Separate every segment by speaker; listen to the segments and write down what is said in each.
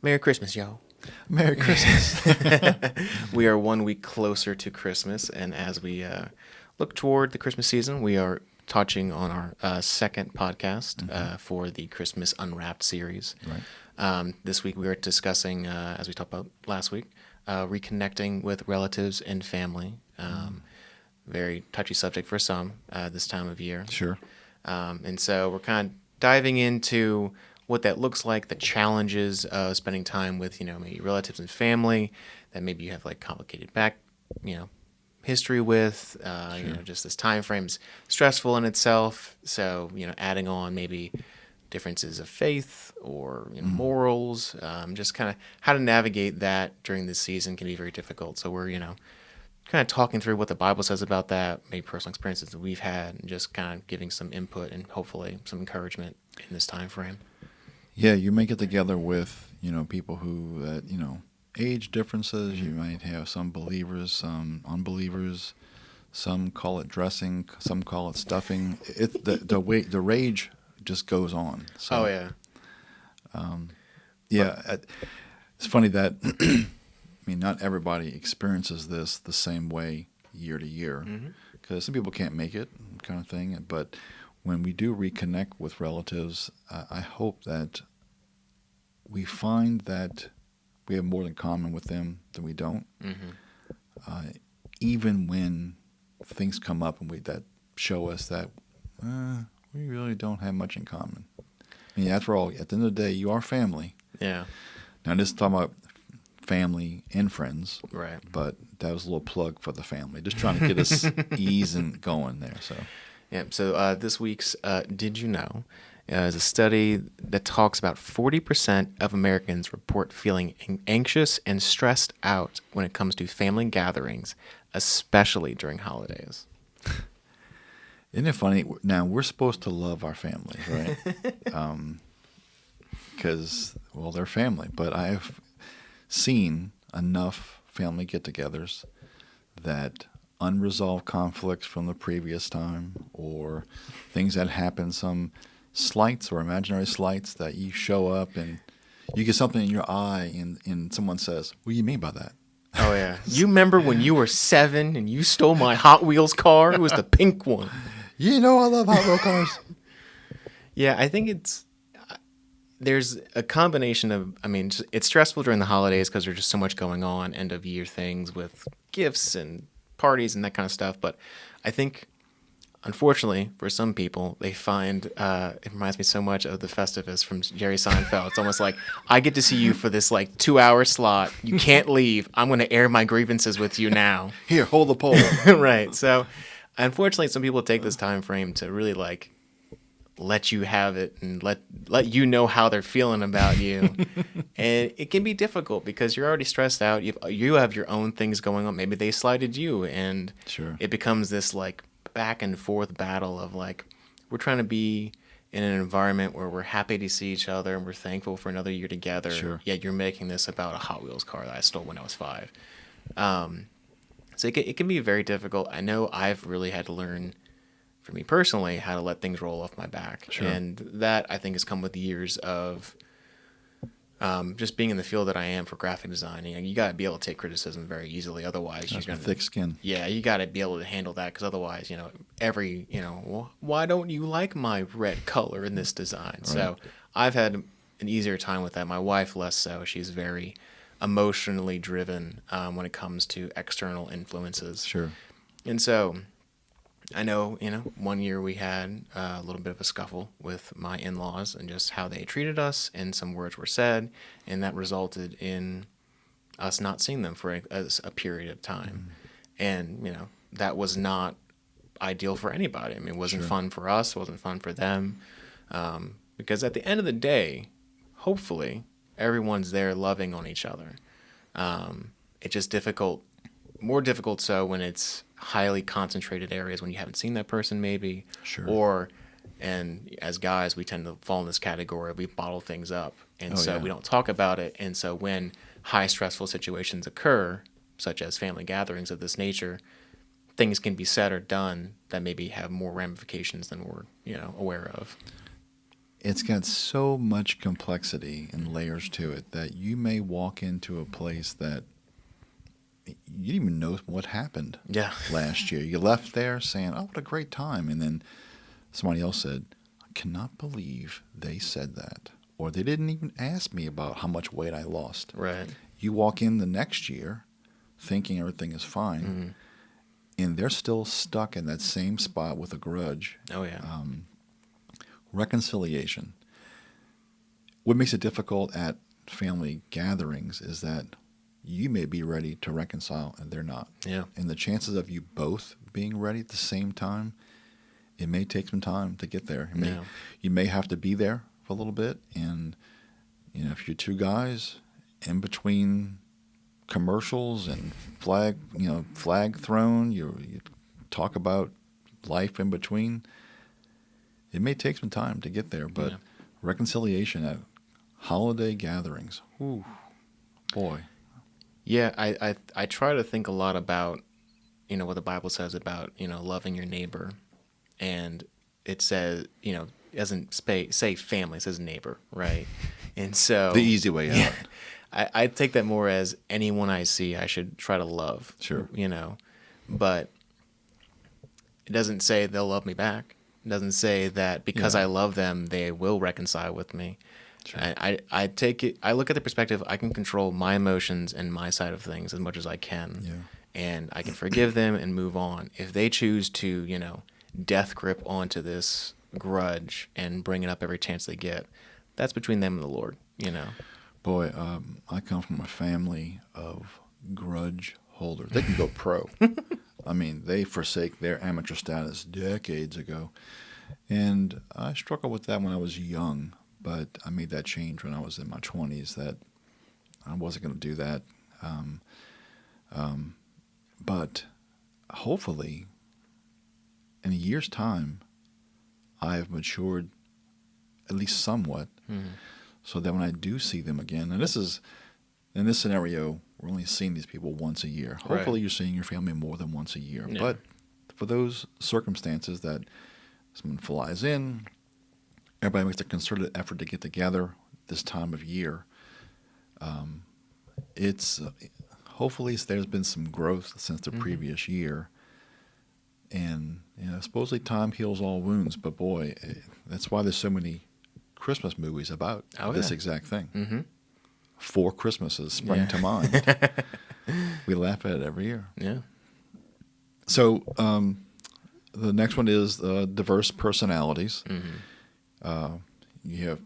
Speaker 1: Merry Christmas, y'all.
Speaker 2: Merry Christmas.
Speaker 1: We are 1 week closer to Christmas, and as we look toward the Christmas season, we are touching on our second podcast for the Christmas Unwrapped series.
Speaker 2: Right.
Speaker 1: This week we are discussing, as we talked about last week, reconnecting with relatives and family. Very touchy subject for some this time of year.
Speaker 2: Sure.
Speaker 1: And so we're kind of diving into what that looks like, the challenges of spending time with, maybe relatives and family that maybe you have like complicated history with, just this time frame's stressful in itself. So, adding on maybe differences of faith or morals, just kind of how to navigate that during this season can be very difficult. So we're, kind of talking through what the Bible says about that, maybe personal experiences that we've had, and just kind of giving some input and hopefully some encouragement in this time frame.
Speaker 2: Yeah, you may get together with, people who, age differences. You might have some believers, some unbelievers. Some call it dressing. Some call it stuffing. The rage just goes on. So,
Speaker 1: Oh, yeah.
Speaker 2: It's funny that, I mean, not everybody experiences this the same way year to year, because some people can't make it, kind of thing. But when we do reconnect with relatives, I hope that we find that we have more in common with them than we don't. Even when things come up and that show us that we really don't have much in common. I mean, after all, at the end of the day, you are family.
Speaker 1: Yeah.
Speaker 2: Now, this is talking about family and friends.
Speaker 1: Right.
Speaker 2: But that was a little plug for the family. Just trying to get us easing going there. So.
Speaker 1: Yeah. So this week's Did You Know is a study that talks about 40% of Americans report feeling anxious and stressed out when it comes to family gatherings, especially during holidays.
Speaker 2: Isn't it funny? Now, we're supposed to love our families, right? Because, they're family. But I've seen enough family get-togethers that unresolved conflicts from the previous time or things that happen, some slights or imaginary slights that you show up and you get something in your eye and someone says, what do you mean by that?
Speaker 1: Oh, yeah. You remember when you were 7 and you stole my Hot Wheels car? It was the pink one.
Speaker 2: You know I love Hot Wheel cars.
Speaker 1: Yeah, I think there's a combination of, it's stressful during the holidays because there's just so much going on, end of year things with gifts and parties and that kind of stuff. But I think, unfortunately, for some people, they find, it reminds me so much of the Festivus from Jerry Seinfeld. It's almost like, I get to see you for this 2-hour slot. You can't leave. I'm going to air my grievances with you now.
Speaker 2: Here, hold the pole.
Speaker 1: Right. So, unfortunately, some people take this time frame to really let you have it and let you know how they're feeling about you. And it can be difficult because you're already stressed out. You have your own things going on. Maybe they slighted you, and
Speaker 2: Sure.
Speaker 1: It becomes this back and forth battle of we're trying to be in an environment where we're happy to see each other and we're thankful for another year together.
Speaker 2: Sure.
Speaker 1: Yet you're making this about a Hot Wheels car that I stole when I was 5. So it can be very difficult. I know I've really had to learn, for me personally, how to let things roll off my back.
Speaker 2: Sure.
Speaker 1: And that, I think, has come with years of just being in the field that I am for graphic design. You got to be able to take criticism very easily. Otherwise,
Speaker 2: That's my thick skin.
Speaker 1: Yeah, you got to be able to handle that because otherwise, well, why don't you like my red color in this design? Right. So I've had an easier time with that. My wife, less so. She's very emotionally driven when it comes to external influences.
Speaker 2: Sure.
Speaker 1: And so I know, one year we had a little bit of a scuffle with my in-laws and just how they treated us, and some words were said, and that resulted in us not seeing them for a period of time. And, that was not ideal for anybody. It wasn't
Speaker 2: Sure.
Speaker 1: fun for us, it wasn't fun for them, because at the end of the day, hopefully, everyone's there loving on each other. It's just more difficult so when it's highly concentrated areas when you haven't seen that person maybe.
Speaker 2: Sure.
Speaker 1: And as guys, we tend to fall in this category. We bottle things up, and
Speaker 2: Yeah.
Speaker 1: we don't talk about it. And so when high stressful situations occur, such as family gatherings of this nature, things can be said or done that maybe have more ramifications than we're aware of.
Speaker 2: it's got so much complexity and layers to it that you may walk into a place that you didn't even know what happened
Speaker 1: Yeah.
Speaker 2: last year. You left there saying, "Oh, what a great time," and then somebody else said, "I cannot believe they said that," or "They didn't even ask me about how much weight I lost."
Speaker 1: Right.
Speaker 2: You walk in the next year thinking everything is fine,
Speaker 1: Mm-hmm.
Speaker 2: and they're still stuck in that same spot with a grudge.
Speaker 1: Oh, yeah.
Speaker 2: Reconciliation. What makes it difficult at family gatherings is that you may be ready to reconcile and they're not.
Speaker 1: Yeah.
Speaker 2: And the chances of you both being ready at the same time, it may take some time to get there.
Speaker 1: Yeah.
Speaker 2: You may have to be there for a little bit. And, if you're two guys in between commercials and flag thrown, you talk about life in between, it may take some time to get there. But
Speaker 1: Yeah.
Speaker 2: reconciliation at holiday gatherings, whew, boy.
Speaker 1: Yeah, I try to think a lot about, what the Bible says about, loving your neighbor. And it says, it doesn't say family, it says neighbor, right? And so
Speaker 2: The easy way out.
Speaker 1: Yeah, I take that more as anyone I see, I should try to love.
Speaker 2: Sure.
Speaker 1: But it doesn't say they'll love me back. It doesn't say that because
Speaker 2: Yeah.
Speaker 1: I love them, they will reconcile with me.
Speaker 2: Sure.
Speaker 1: I take it. I look at the perspective. I can control my emotions and my side of things as much as I can,
Speaker 2: Yeah.
Speaker 1: and I can forgive them and move on. If they choose to, death grip onto this grudge and bring it up every chance they get, that's between them and the Lord.
Speaker 2: Boy, I come from a family of grudge holders. They can go pro. I mean, they forsake their amateur status decades ago. And I struggled with that when I was young, but I made that change when I was in my 20s that I wasn't going to do that. But hopefully, in a year's time, I've matured at least somewhat, so that when I do see them again, and this is in this scenario, we're only seeing these people once a year. Hopefully,
Speaker 1: Right.
Speaker 2: you're seeing your family more than once a year.
Speaker 1: Yeah.
Speaker 2: But for those circumstances that someone flies in, everybody makes a concerted effort to get together this time of year. It's hopefully there's been some growth since the previous year, and supposedly time heals all wounds. But boy, that's why there's so many Christmas movies about this
Speaker 1: Yeah.
Speaker 2: exact thing.
Speaker 1: Mm-hmm.
Speaker 2: 4 Christmases spring
Speaker 1: Yeah.
Speaker 2: to mind. We laugh at it every year.
Speaker 1: Yeah.
Speaker 2: So the next one is diverse personalities. You have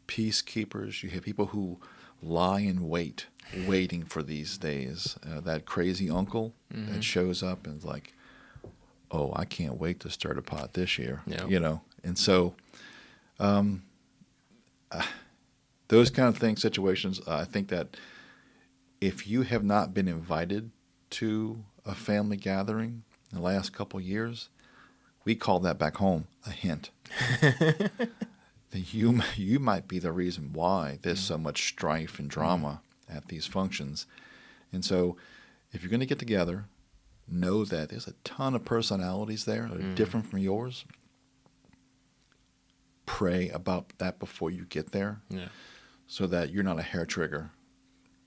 Speaker 2: peacekeepers. You have people who lie in wait, waiting for these days. That crazy uncle that shows up and is like, "Oh, I can't wait to stir the pot this year."
Speaker 1: Yeah.
Speaker 2: And so those kind of things, situations. I think that if you have not been invited to a family gathering in the last couple of years, we call that back home a hint. That you might be the reason why there's so much strife and drama at these functions. And so if you're going to get together, know that there's a ton of personalities there that are different from yours. Pray about that before you get there,
Speaker 1: Yeah.
Speaker 2: so that you're not a hair trigger.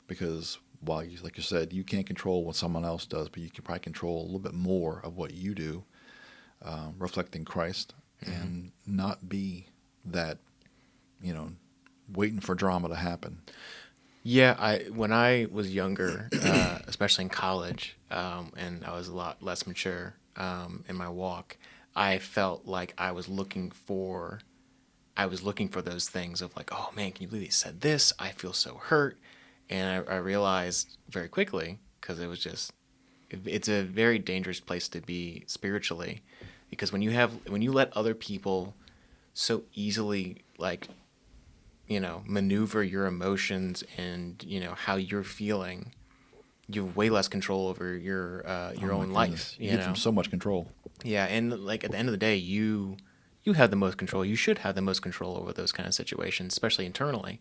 Speaker 2: Because while, like you said, you can't control what someone else does, but you can probably control a little bit more of what you do, reflecting Christ, and not be that, waiting for drama to happen.
Speaker 1: Yeah, when I was younger, especially in college, and I was a lot less mature in my walk, I felt like I was looking for those things of like, oh man, can you believe he said this? I feel so hurt, and I realized very quickly, because it's a very dangerous place to be spiritually, because when you let other people so easily maneuver your emotions and how you're feeling, you have way less control over your own life.
Speaker 2: You give them so much control.
Speaker 1: Yeah, and at the end of the day, you have the most control. You should have the most control over those kind of situations, especially internally.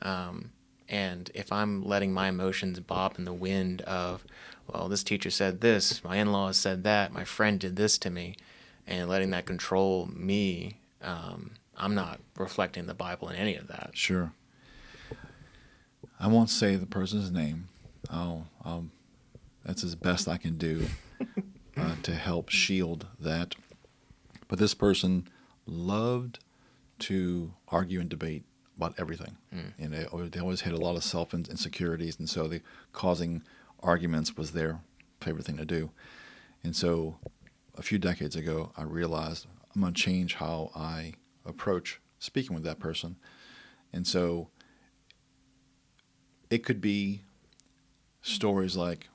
Speaker 1: And if I'm letting my emotions bob in the wind of, well, this teacher said this, my in-laws said that, my friend did this to me, and letting that control me, I'm not reflecting the Bible in any of that.
Speaker 2: Sure. I won't say the person's name. That's as best I can do to help shield that. But this person loved to argue and debate about everything. And they always had a lot of self-insecurities, and so causing arguments was their favorite thing to do. And so a few decades ago, I realized I'm going to change how I approach speaking with that person. And so it could be stories like,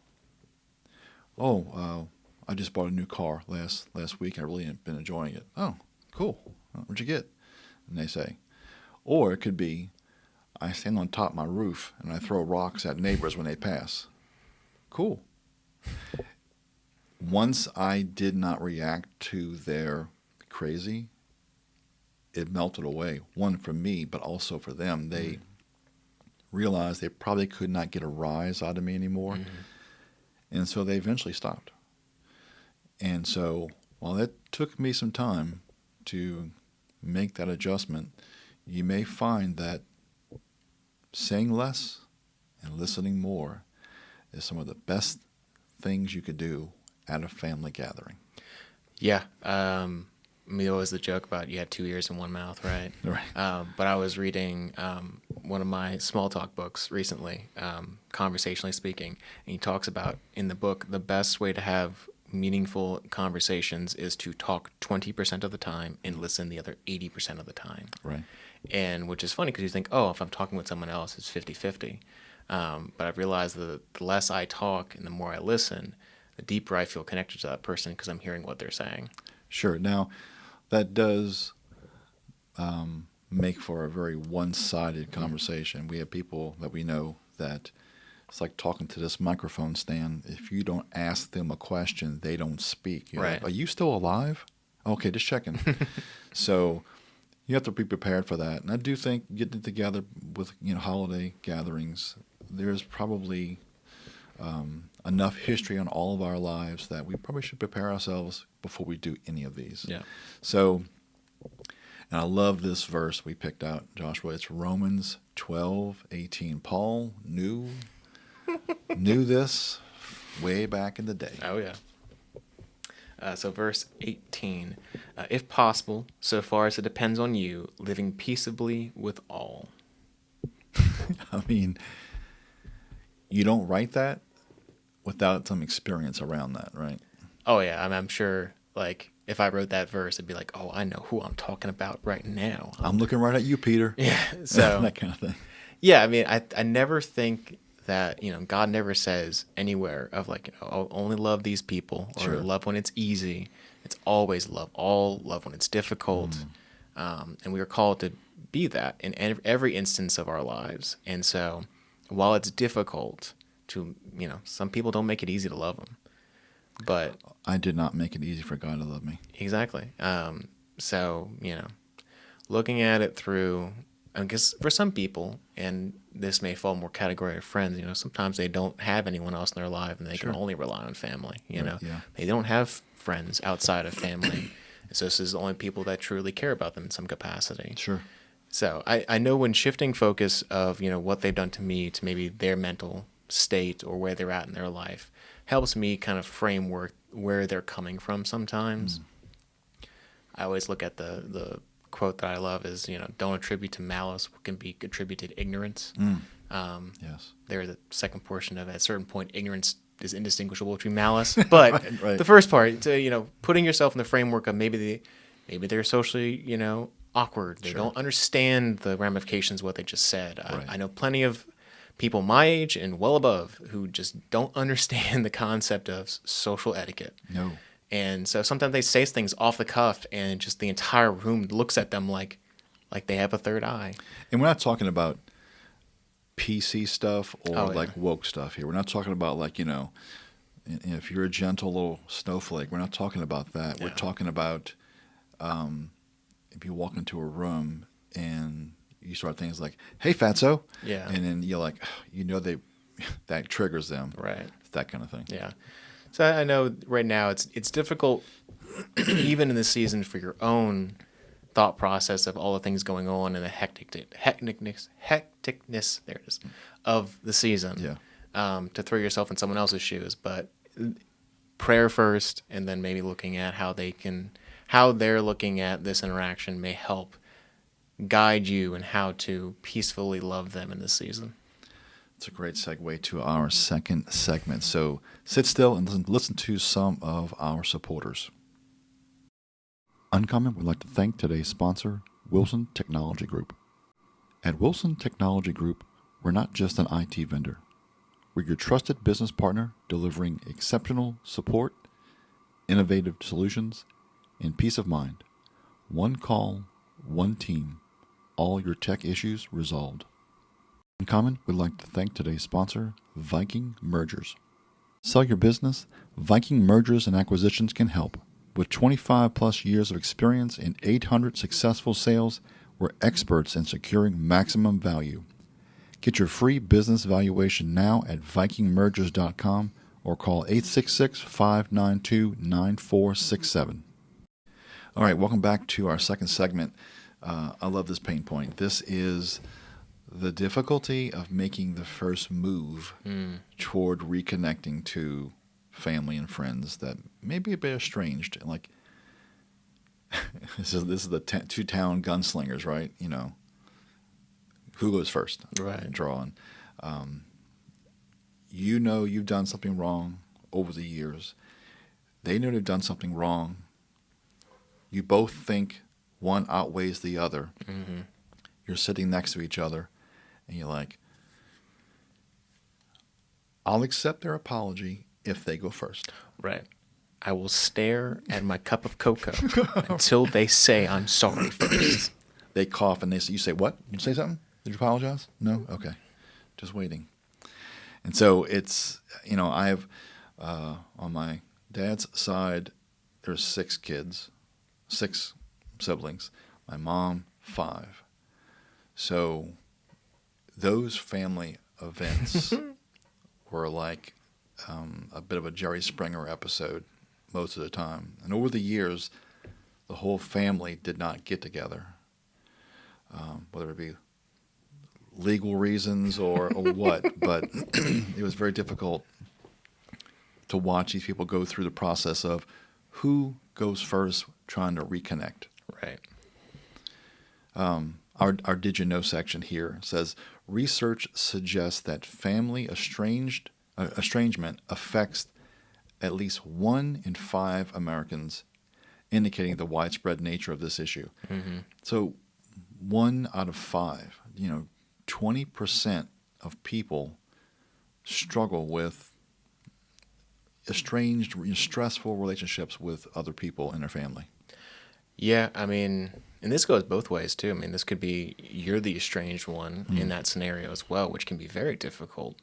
Speaker 2: I just bought a new car last week. I really have been enjoying it. Oh, cool. What'd you get? And they say. Or it could be, I stand on top of my roof and I throw rocks at neighbors when they pass. Cool. Once I did not react to their crazy, it melted away. One, for me, but also for them. They realized they probably could not get a rise out of me anymore. And so they eventually stopped. And so while that took me some time to make that adjustment, you may find that saying less and listening more is some of the best things you could do at a family gathering.
Speaker 1: Yeah. Always the joke about you had 2 ears and one mouth, right?
Speaker 2: Right.
Speaker 1: But I was reading one of my small talk books recently, conversationally speaking, and he talks about in the book the best way to have meaningful conversations is to talk 20% of the time and listen the other 80% of the time.
Speaker 2: Right.
Speaker 1: And which is funny because you think, oh, if I'm talking with someone else, it's 50-50. But I've realized that the less I talk and the more I listen, the deeper I feel connected to that person because I'm hearing what they're saying.
Speaker 2: Sure. Now, that does make for a very one-sided conversation. We have people that we know that it's like talking to this microphone stand. If you don't ask them a question, they don't speak. You're
Speaker 1: Right.
Speaker 2: like, are you still alive? Okay, just checking. So you have to be prepared for that. And I do think getting together with holiday gatherings, there's probably enough history on all of our lives that we probably should prepare ourselves before we do any of these.
Speaker 1: Yeah.
Speaker 2: So, and I love this verse we picked out, Joshua. It's Romans 12:18. Paul knew this way back in the day.
Speaker 1: Oh, yeah. So verse 18, if possible, so far as it depends on you, living peaceably with all.
Speaker 2: I mean, you don't write that without some experience around that, right?
Speaker 1: Oh, yeah. I'm sure, like, if I wrote that verse, it'd be like, oh, I know who I'm talking about right now.
Speaker 2: I'm looking right at you, Peter.
Speaker 1: Yeah. So
Speaker 2: that kind of thing.
Speaker 1: Yeah, I mean, I never think that, God never says anywhere of like, I'll only love these people or
Speaker 2: Sure.
Speaker 1: love when it's easy. It's always love all, love when it's difficult. And we are called to be that in every instance of our lives. And so while it's difficult to, some people don't make it easy to love them. But
Speaker 2: I did not make it easy for God to love me.
Speaker 1: exactly. So, looking at it through, I guess for some people, and this may fall more category of friends, sometimes they don't have anyone else in their life and they
Speaker 2: Sure.
Speaker 1: can only rely on family,
Speaker 2: Right, yeah.
Speaker 1: They don't have friends outside of family. So this is the only people that truly care about them in some capacity.
Speaker 2: Sure.
Speaker 1: So I know when shifting focus of, what they've done to me to maybe their mental state or where they're at in their life helps me kind of framework where they're coming from sometimes. I always look at the quote that I love is, don't attribute to malice what can be attributed to ignorance.
Speaker 2: Yes.
Speaker 1: There's a second portion of it. At a certain point, ignorance is indistinguishable between malice. But
Speaker 2: Right.
Speaker 1: the first part, to, putting yourself in the framework of maybe they're socially, awkward. They
Speaker 2: Sure.
Speaker 1: don't understand the ramifications of what they just said.
Speaker 2: Right.
Speaker 1: I know plenty of people my age and well above who just don't understand the concept of social etiquette.
Speaker 2: No.
Speaker 1: And so sometimes they say things off the cuff and just the entire room looks at them like they have a third eye.
Speaker 2: And we're not talking about PC stuff or
Speaker 1: Oh, yeah.
Speaker 2: like woke stuff here. We're not talking about like, if you're a gentle little snowflake, we're not talking about that.
Speaker 1: Yeah.
Speaker 2: We're talking about if you walk into a room and you start things like, hey, fatso.
Speaker 1: Yeah.
Speaker 2: And then you're like, that triggers them.
Speaker 1: Right.
Speaker 2: It's that kind of thing.
Speaker 1: Yeah. So I know right now it's difficult even in this season for your own thought process of all the things going on and the hecticness, there it is, of the season, to throw yourself in someone else's shoes. But prayer first, and then maybe looking at how they're looking at this interaction may help guide you in how to peacefully love them in this season.
Speaker 2: It's a great segue to our second segment. So sit still and listen to some of our supporters. Uncommon would like to thank today's sponsor, Wilson Technology Group. At Wilson Technology Group, we're not just an IT vendor. We're your trusted business partner delivering exceptional support, innovative solutions, and peace of mind. One call, one team, all your tech issues resolved. Uncommon would like to thank today's sponsor, Viking Mergers. Sell your business? Viking Mergers and Acquisitions can help. With 25 plus years of experience and 800 successful sales, we're experts in securing maximum value. Get your free business valuation now at vikingmergers.com or call 866-592-9467. All right, welcome back to our second segment. I love this pain point. This is the difficulty of making the first move toward reconnecting to family and friends that may be a bit estranged. Like this is the two-town gunslingers, right? You know, who goes first?
Speaker 1: Right.
Speaker 2: Drawing. You know you've done something wrong over the years. They know they've done something wrong. You both think one outweighs the other.
Speaker 1: Mm-hmm.
Speaker 2: You're sitting next to each other, and you're like, I'll accept their apology if they go first.
Speaker 1: Right. I will stare at my cup of cocoa until they say I'm sorry first.
Speaker 2: They cough and you say, what? Did you say something? Did you apologize? No? Okay. Just waiting. And so it's, you know, I have, on my dad's side, there's 6 kids, 6 siblings. My mom, 5. So those family events were like a bit of a Jerry Springer episode most of the time. And over the years, the whole family did not get together, whether it be legal reasons or what. But it was very difficult to watch these people go through the process of who goes first trying to reconnect.
Speaker 1: Right.
Speaker 2: Our Did You Know section here says, research suggests that family estrangement affects at least 1 in 5 Americans, indicating the widespread nature of this issue.
Speaker 1: Mm-hmm.
Speaker 2: So 1 out of 5, 20% of people struggle with estranged, stressful relationships with other people in their family.
Speaker 1: Yeah, I mean, and this goes both ways too. I mean, this could be you're the estranged one in that scenario as well, which can be very difficult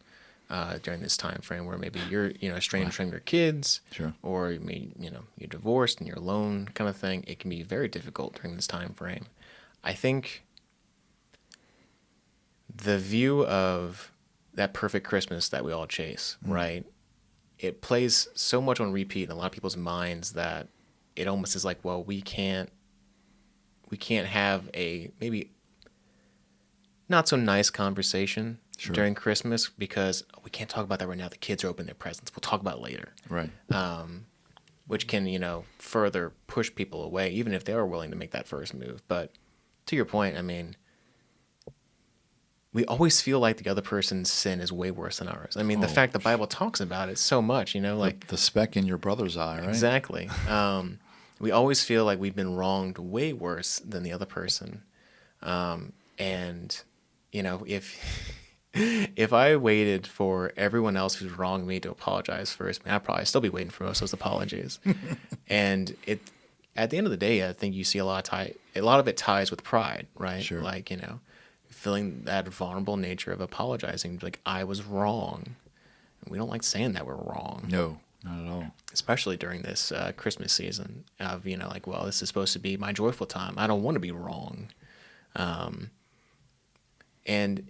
Speaker 1: during this time frame where maybe you're estranged from your kids,
Speaker 2: Sure.
Speaker 1: or you're divorced and you're alone, kind of thing. It can be very difficult during this time frame. I think the view of that perfect Christmas that we all chase, right? It plays so much on repeat in a lot of people's minds that it almost is like, well, we can't have a maybe not so nice conversation during Christmas because we can't talk about that right now. The kids are opening their presents. We'll talk about it later.
Speaker 2: Right.
Speaker 1: Which can, further push people away, even if they are willing to make that first move. But to your point, I mean, we always feel like the other person's sin is way worse than ours. I mean, the fact the Bible talks about it so much, like
Speaker 2: the speck in your brother's eye, right?
Speaker 1: Exactly. We always feel like we've been wronged way worse than the other person. And, if I waited for everyone else who's wronged me to apologize first, I'd probably still be waiting for most of those apologies. And at the end of the day, I think you see a lot of it ties with pride, right?
Speaker 2: Sure.
Speaker 1: Like, feeling that vulnerable nature of apologizing, like I was wrong. And we don't like saying that we're wrong.
Speaker 2: No, not at all.
Speaker 1: Especially during this Christmas season of, well, this is supposed to be my joyful time. I don't want to be wrong. And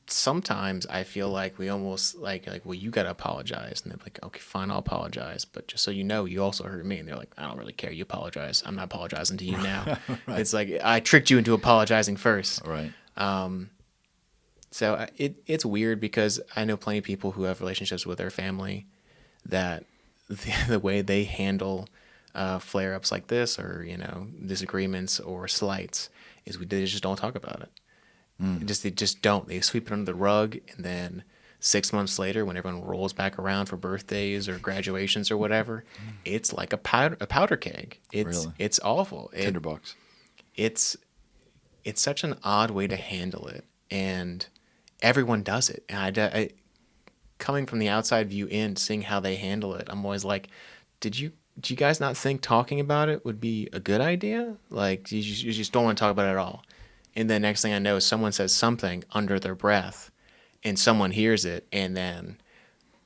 Speaker 1: sometimes I feel like we almost well, you gotta apologize, and they're like, okay, fine, I'll apologize, but just so you know, you also hurt me. And they're like, I don't really care, you apologize, I'm not apologizing to you now.
Speaker 2: Right.
Speaker 1: It's like I tricked you into apologizing first.
Speaker 2: Right.
Speaker 1: So it's weird because I know plenty of people who have relationships with their family that the way they handle flare ups like this, or disagreements or slights, is they just don't talk about it. They just don't. They sweep it under the rug, and then 6 months later, when everyone rolls back around for birthdays or graduations or whatever, it's like a powder keg.
Speaker 2: Really?
Speaker 1: It's awful.
Speaker 2: Tinderbox.
Speaker 1: It's such an odd way to handle it, and everyone does it. And coming from the outside view in, seeing how they handle it, I'm always like, do you guys not think talking about it would be a good idea? Like, you just don't want to talk about it at all. And then next thing I know, someone says something under their breath, and someone hears it, and then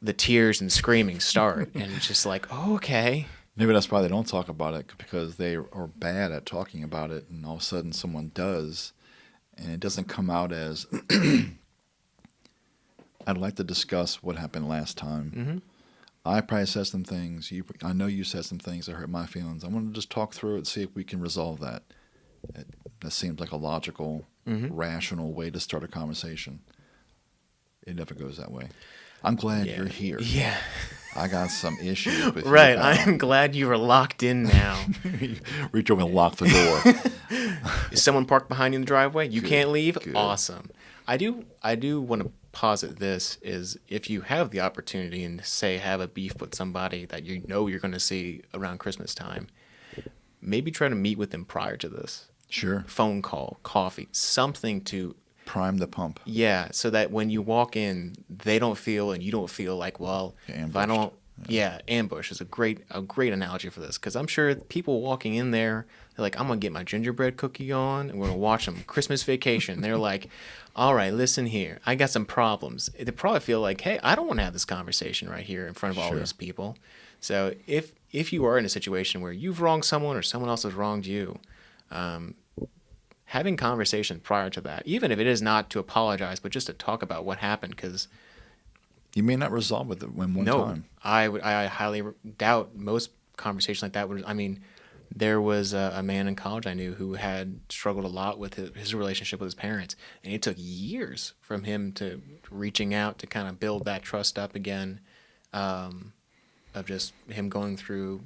Speaker 1: the tears and screaming start, and it's just like, oh, okay.
Speaker 2: Maybe that's why they don't talk about it, because they are bad at talking about it, and all of a sudden someone does, and it doesn't come out as, I'd like to discuss what happened last time.
Speaker 1: Mm-hmm.
Speaker 2: I probably said some things. I know you said some things that hurt my feelings. I want to just talk through it and see if we can resolve that. That seems like a logical, rational way to start a conversation. It never goes that way. I'm glad you're here.
Speaker 1: Yeah.
Speaker 2: I got some issues with you.
Speaker 1: Right. I'm glad you were locked in now.
Speaker 2: Reach over and lock the door.
Speaker 1: Is someone parked behind you in the driveway? You
Speaker 2: Good,
Speaker 1: can't leave?
Speaker 2: good.
Speaker 1: Awesome. I do want to posit this is, if you have the opportunity and say have a beef with somebody that you know you're going to see around Christmas time, maybe try to meet with them prior to this.
Speaker 2: Sure.
Speaker 1: Phone call, coffee, something to
Speaker 2: Prime the pump.
Speaker 1: yeah, so that when you walk in, they don't feel and you don't feel like, well, if I don't, ambush is a great analogy for this, because I'm sure people walking in there, they're like, I'm gonna get my gingerbread cookie on, and we're gonna watch some Christmas Vacation. They're like, all right, listen here, I got some problems. They probably feel like, hey, I don't want to have this conversation right here in front of all
Speaker 2: Sure.
Speaker 1: these people. So if you are in a situation where you've wronged someone or someone else has wronged you, having conversation prior to that, even if it is not to apologize, but just to talk about what happened, because
Speaker 2: You may not resolve it in one time.
Speaker 1: I highly doubt most conversations like that would. I mean, there was a man in college I knew who had struggled a lot with his relationship with his parents, and it took years from him to reaching out to kind of build that trust up again, of just him going through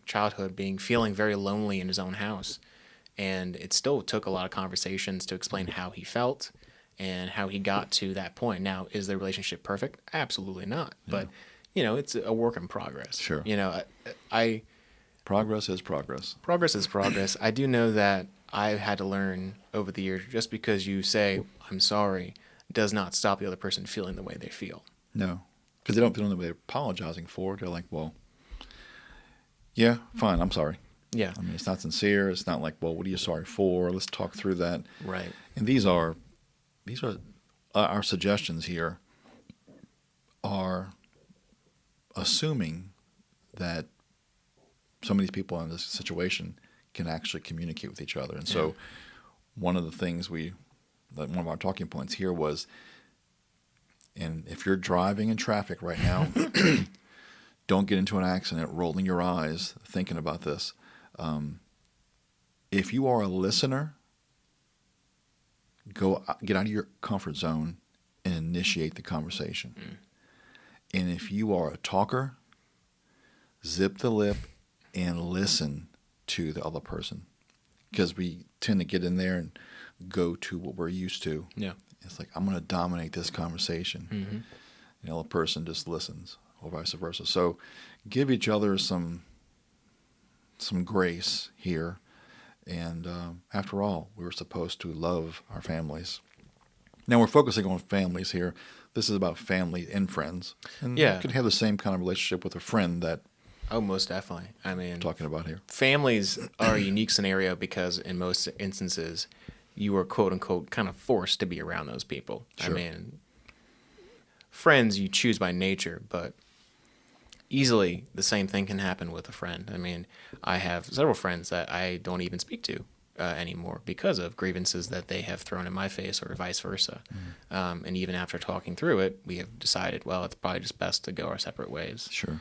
Speaker 1: childhood, feeling very lonely in his own house. And it still took a lot of conversations to explain how he felt and how he got to that point. Now, is the relationship perfect? Absolutely not. Yeah. But, it's a work in progress.
Speaker 2: Sure.
Speaker 1: I
Speaker 2: Progress is progress.
Speaker 1: Progress is progress. I do know that I've had to learn over the years, just because you say, I'm sorry, does not stop the other person feeling the way they feel.
Speaker 2: No. Because they don't feel the way they're apologizing for it. They're like, well, yeah, fine, I'm sorry.
Speaker 1: Yeah.
Speaker 2: I mean, it's not sincere. It's not like, well, what are you sorry for? Let's talk through that.
Speaker 1: Right.
Speaker 2: And these are our suggestions here are assuming that some of these people in this situation can actually communicate with each other. And so one of the things one of our talking points here was, and if you're driving in traffic right now, don't get into an accident rolling your eyes thinking about this. If you are a listener, get out of your comfort zone and initiate the conversation. And if you are a talker, zip the lip and listen to the other person, because we tend to get in there and go to what we're used to.
Speaker 1: Yeah.
Speaker 2: It's like, I'm going to dominate this conversation.
Speaker 1: Mm-hmm.
Speaker 2: And the other person just listens, or vice versa. So give each other some grace here. And after all, we were supposed to love our families. Now we're focusing on families here. This is about family and friends. And you could have the same kind of relationship with a friend that
Speaker 1: Oh, most definitely. I mean,
Speaker 2: we're talking about here.
Speaker 1: Families are a unique scenario because in most instances, you are quote unquote kind of forced to be around those people.
Speaker 2: Sure.
Speaker 1: I mean, friends you choose by nature, but easily the same thing can happen with a friend. I mean, I have several friends that I don't even speak to anymore because of grievances that they have thrown in my face or vice versa. And even after talking through it, we have decided, well, it's probably just best to go our separate ways.
Speaker 2: Sure.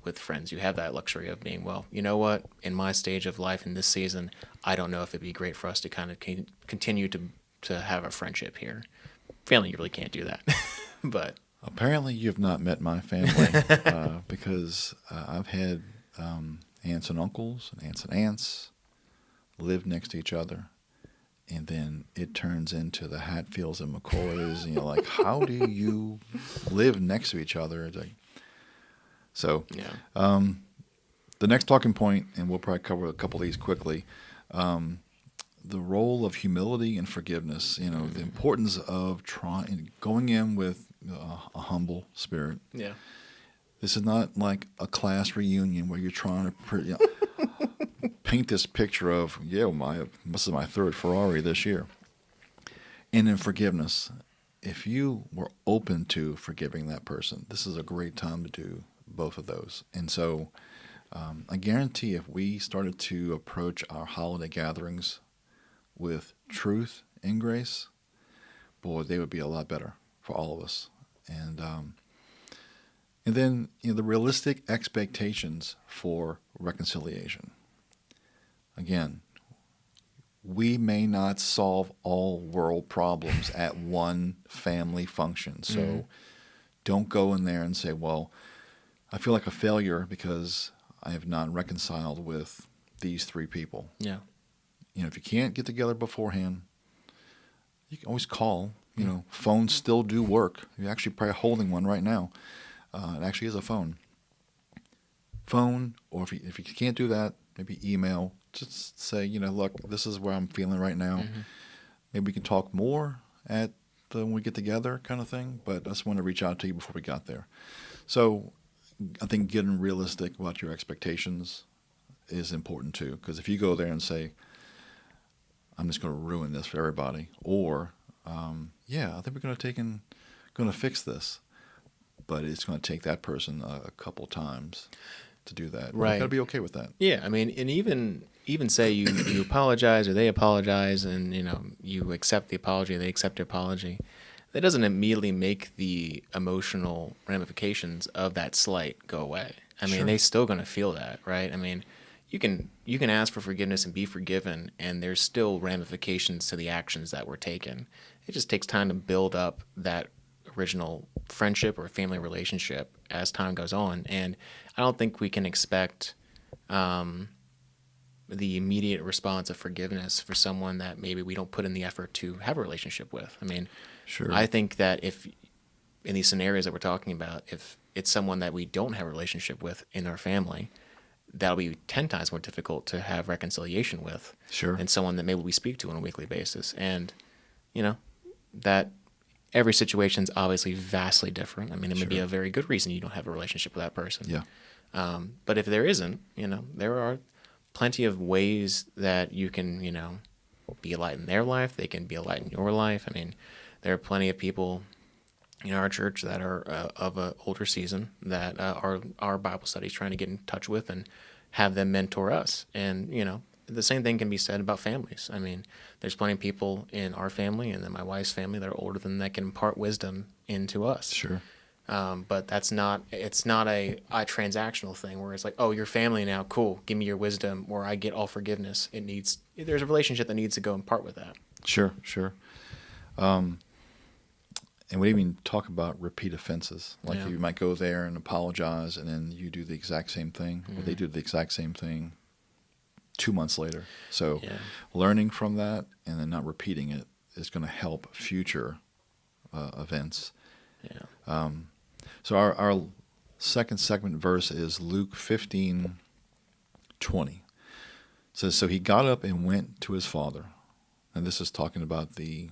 Speaker 1: With friends, you have that luxury of being, well, you know what, in my stage of life in this season, I don't know if it'd be great for us to kind of continue to have a friendship here. Family, you really can't do that. But
Speaker 2: apparently you've not met my family because I've had aunts and uncles and aunts and aunts live next to each other, and then it turns into the Hatfields and McCoys, and you're like, how do you live next to each other? It's like, so
Speaker 1: yeah.
Speaker 2: the next talking point, and we'll probably cover a couple of these quickly, the role of humility and forgiveness, the importance of going in with a humble spirit.
Speaker 1: Yeah.
Speaker 2: This is not like a class reunion where you're trying to paint this picture of, this is my third Ferrari this year. And in forgiveness, if you were open to forgiving that person, this is a great time to do both of those. And so I guarantee if we started to approach our holiday gatherings with truth and grace, boy, they would be a lot better for all of us. And then the realistic expectations for reconciliation. Again, we may not solve all world problems at one family function. So don't go in there and say, well, I feel like a failure because I have not reconciled with these three people.
Speaker 1: Yeah.
Speaker 2: If you can't get together beforehand, you can always call. Phones still do work. You're actually probably holding one right now. It actually is a phone. Or if you can't do that, maybe email. Just say, look, this is where I'm feeling right now. Maybe we can talk more when we get together, kind of thing. But I just want to reach out to you before we got there. So I think getting realistic about your expectations is important too. Because if you go there and say, I'm just going to ruin this for everybody, or I think we're going to fix this, but it's going to take that person a couple times to do that.
Speaker 1: Right.
Speaker 2: You've got to be okay with that.
Speaker 1: Yeah, I mean, and even say you apologize or they apologize, and you accept the apology, they accept your apology. That doesn't immediately make the emotional ramifications of that slight go away. I mean, they're still going to feel that, right? I mean, you can ask for forgiveness and be forgiven, and there's still ramifications to the actions that were taken. It just takes time to build up that original friendship or family relationship as time goes on. And I don't think we can expect the immediate response of forgiveness for someone that maybe we don't put in the effort to have a relationship with. I mean, I think that if in these scenarios that we're talking about, if it's someone that we don't have a relationship with in our family, that'll be 10 times more difficult to have reconciliation with than someone that maybe we speak to on a weekly basis. And, that every situation's obviously vastly different. I mean, it may be a very good reason you don't have a relationship with that person.
Speaker 2: Yeah.
Speaker 1: But if there isn't, there are plenty of ways that you can, be a light in their life. They can be a light in your life. I mean, there are plenty of people in our church that are of an older season that are our Bible studies trying to get in touch with and have them mentor us. And, the same thing can be said about families. I mean, there's plenty of people in our family and then my wife's family that are older than that can impart wisdom into us. But it's not a transactional thing where it's like, oh, you're family now, cool, give me your wisdom, or I get all forgiveness. There's a relationship that needs to go and part with that.
Speaker 2: Sure. And we even talk about repeat offenses. Like you might go there and apologize, and then you do the exact same thing, or they do the exact same thing 2 months later. So learning from that and then not repeating it is going to help future events. So our second segment verse is Luke 15:20. It says, so he got up and went to his father. And this is talking about the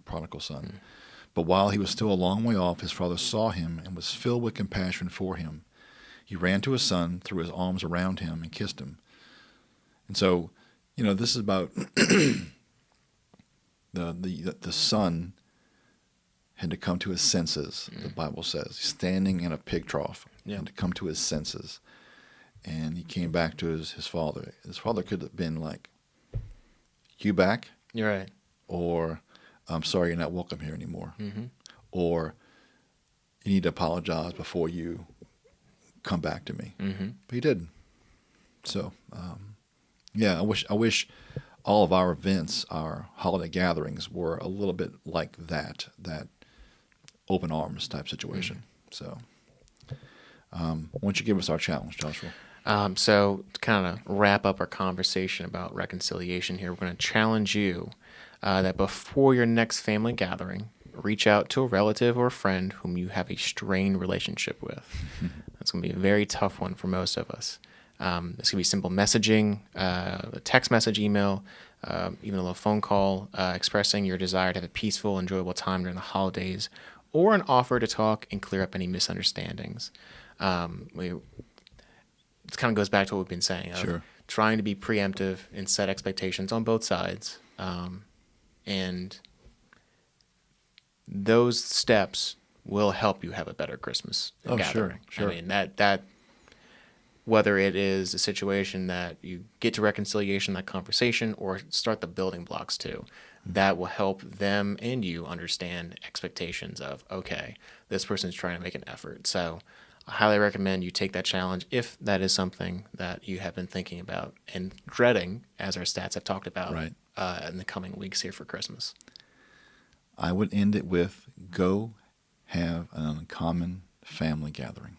Speaker 2: prodigal son. But while he was still a long way off, his father saw him and was filled with compassion for him. He ran to his son, threw his arms around him, and kissed him. And so, this is about the son had to come to his senses, the Bible says. He's standing in a pig trough and to come to his senses. And he came back to his father. His father could have been like you back,
Speaker 1: You're right.
Speaker 2: or I'm sorry you're not welcome here anymore,
Speaker 1: Mm-hmm.
Speaker 2: or you need to apologize before you come back to me.
Speaker 1: Mm-hmm.
Speaker 2: But he didn't. So, yeah, I wish all of our events, our holiday gatherings, were a little bit like that open arms type situation. So, why don't you give us our challenge, Joshua?
Speaker 1: So to kind of wrap up our conversation about reconciliation here, we're going to challenge you that before your next family gathering, reach out to a relative or a friend whom you have a strained relationship with. That's going to be a very tough one for most of us. This could be simple messaging, a text message, email, even a little phone call, expressing your desire to have a peaceful, enjoyable time during the holidays, or an offer to talk and clear up any misunderstandings. It kind of goes back to what we've been saying of
Speaker 2: Sure.
Speaker 1: trying to be preemptive and set expectations on both sides. And those steps will help you have a better Christmas
Speaker 2: Oh,
Speaker 1: gathering.
Speaker 2: sure.
Speaker 1: I mean, that whether it is a situation that you get to reconciliation, that conversation, or start the building blocks too, that will help them and you understand expectations of, okay, this person's trying to make an effort. So I highly recommend you take that challenge if that is something that you have been thinking about and dreading, as our stats have talked about,
Speaker 2: Right.
Speaker 1: in the coming weeks here for Christmas.
Speaker 2: I would end it with go have an uncommon family gathering.